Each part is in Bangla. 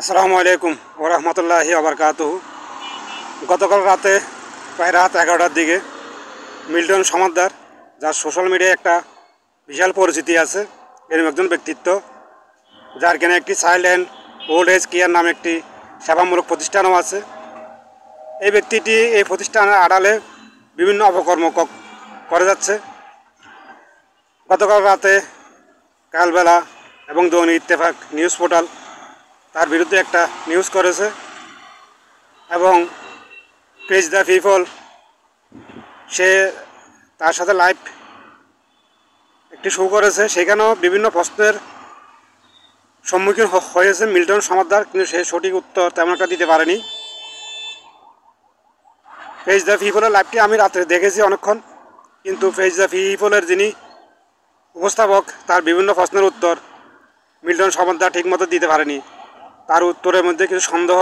আসসালামু আলাইকুম ওয়া রাহমাতুল্লাহি ওয়া বারাকাতুহু। গতকাল রাতে প্রায় রাত 11টার দিকে মিল্টন সমাদ্দার, যার সোশ্যাল মিডিয়ায় একটা বিশাল পরিচিতি আছে, এরকম একজন ব্যক্তিত্ব, যার কিনা একটি child and old age care নামে একটি সেবামূলক প্রতিষ্ঠানও আছে। এই ব্যক্তিটি এই প্রতিষ্ঠানের আড়ালে বিভিন্ন অপকর্ম করে যাচ্ছে। গতকাল রাতে কালবেলা এবং দৈনিক ইত্তেফাক নিউজ পোর্টাল তার বিরুদ্ধে একটা নিউজ করেছে এবং পেজ দ্য পিপল সে তার সাথে লাইভ একটি শো করেছে। সেখানেও বিভিন্ন প্রশ্নের সম্মুখীন হয়েছে মিল্টন সমাদ্দার, কিন্তু সে সঠিক উত্তর তেমন একটা দিতে পারেনি। পেজ দ্য পিপলের লাইভটি আমি রাত্রে দেখেছি অনেকক্ষণ, কিন্তু পেজ দ্য পিপলের যিনি উপস্থাপক তার বিভিন্ন প্রশ্নের উত্তর মিল্টন সমাদ্দার ঠিকমতো দিতে পারেনি। তার উত্তরের মধ্যে কিছু সন্দেহ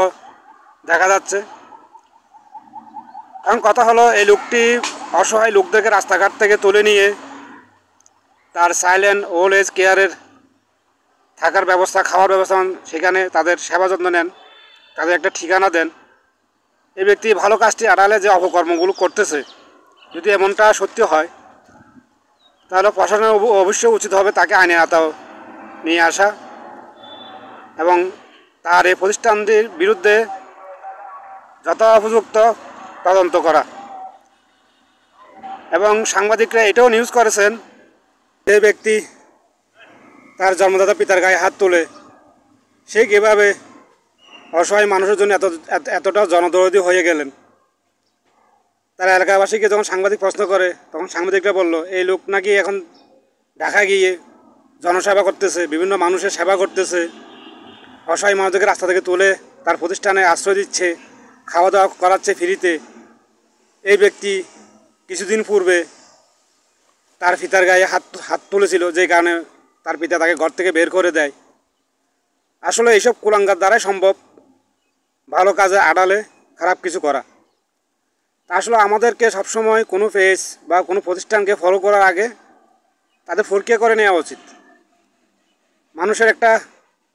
দেখা যাচ্ছে। কারণ কথা হলো, এই লোকটি অসহায় লোকদেরকে রাস্তাঘাট থেকে তুলে নিয়ে তার সাইলেন্ট ওল্ড এজ কেয়ারের থাকার ব্যবস্থা, খাওয়ার ব্যবস্থা, সেখানে তাদের সেবা যত্ন নেন, তাদের একটা ঠিকানা দেন। এই ব্যক্তি ভালো কাজটি আড়ালে যে অপকর্মগুলো করতেছে, যদি এমনটা সত্যি হয় তাহলে প্রশাসনের অবশ্যই উচিত হবে তাকে আইনের আওতায় নিয়ে আসা এবং তার এই প্রতিষ্ঠানটির বিরুদ্ধে যথোপযুক্ত তদন্ত করা। এবং সাংবাদিকরা এটাও নিউজ করেছেন, যে ব্যক্তি তার জন্মদাতা পিতার গায়ে হাত তোলে, সে কীভাবে অসহায় মানুষের জন্য এতটা জনদরদী হয়ে গেলেন। তার এলাকাবাসীকে যখন সাংবাদিক প্রশ্ন করে, তখন সাংবাদিকরা বলল, এই লোক নাকি এখন ঢাকা গিয়ে জনসেবা করতেছে, বিভিন্ন মানুষের সেবা করতেছে, অসহায় মানুষদেরকে রাস্তা থেকে তুলে তার প্রতিষ্ঠানে আশ্রয় দিচ্ছে, খাওয়া দাওয়া করাচ্ছে ফ্রিতে। এই ব্যক্তি কিছুদিন পূর্বে তার পিতার গায়ে হাত তুলেছিল, যে কারণে তার পিতা তাকে ঘর থেকে বের করে দেয়। আসলে এইসব কুলাঙ্গার দ্বারাই সম্ভব ভালো কাজে আড়ালে খারাপ কিছু করা। আসলে আমাদেরকে সবসময় কোনো পেজ বা কোনো প্রতিষ্ঠানকে ফলো করার আগে তাদের পরীক্ষা করে নেওয়া উচিত। মানুষের একটা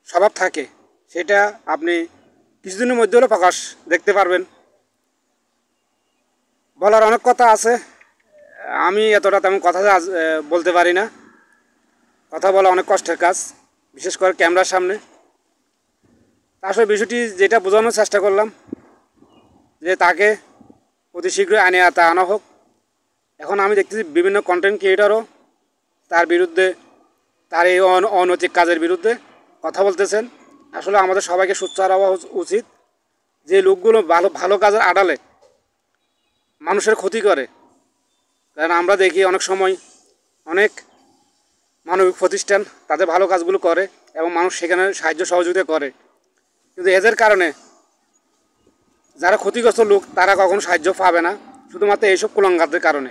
স্বভাব থাকে, সেটা আপনি কিছুদিনের মধ্যে হলেও প্রকাশ দেখতে পারবেন। বলার অনেক কথা আছে, আমি এতটা তেমন কথা বলতে পারি না। কথা বলা অনেক কষ্টের কাজ, বিশেষ করে ক্যামেরার সামনে। আসলে বিষয়টি যেটা বোঝানোর চেষ্টা করলাম, যে তাকে অতি শীঘ্রই আইনে আওতায় আনা হোক। এখন আমি দেখতেছি বিভিন্ন কন্টেন্ট ক্রিয়েটরও তার বিরুদ্ধে, তার এই অনৈতিক কাজের বিরুদ্ধে কথা বলতেছেন। আসলে আমাদের সবাইকে সোচ্চার হওয়া উচিত, যে লোকগুলো ভালো কাজের আড়ালে মানুষের ক্ষতি করে। কারণ আমরা দেখি অনেক সময় অনেক মানবিক প্রতিষ্ঠান তাদের ভালো কাজগুলো করে এবং মানুষ সেখানে সাহায্য সহযোগিতা করে, কিন্তু এদের কারণে যারা ক্ষতিগ্রস্ত লোক তারা কখনো সাহায্য পাবে না, শুধুমাত্র এইসব কুলাঙ্গারদের কারণে।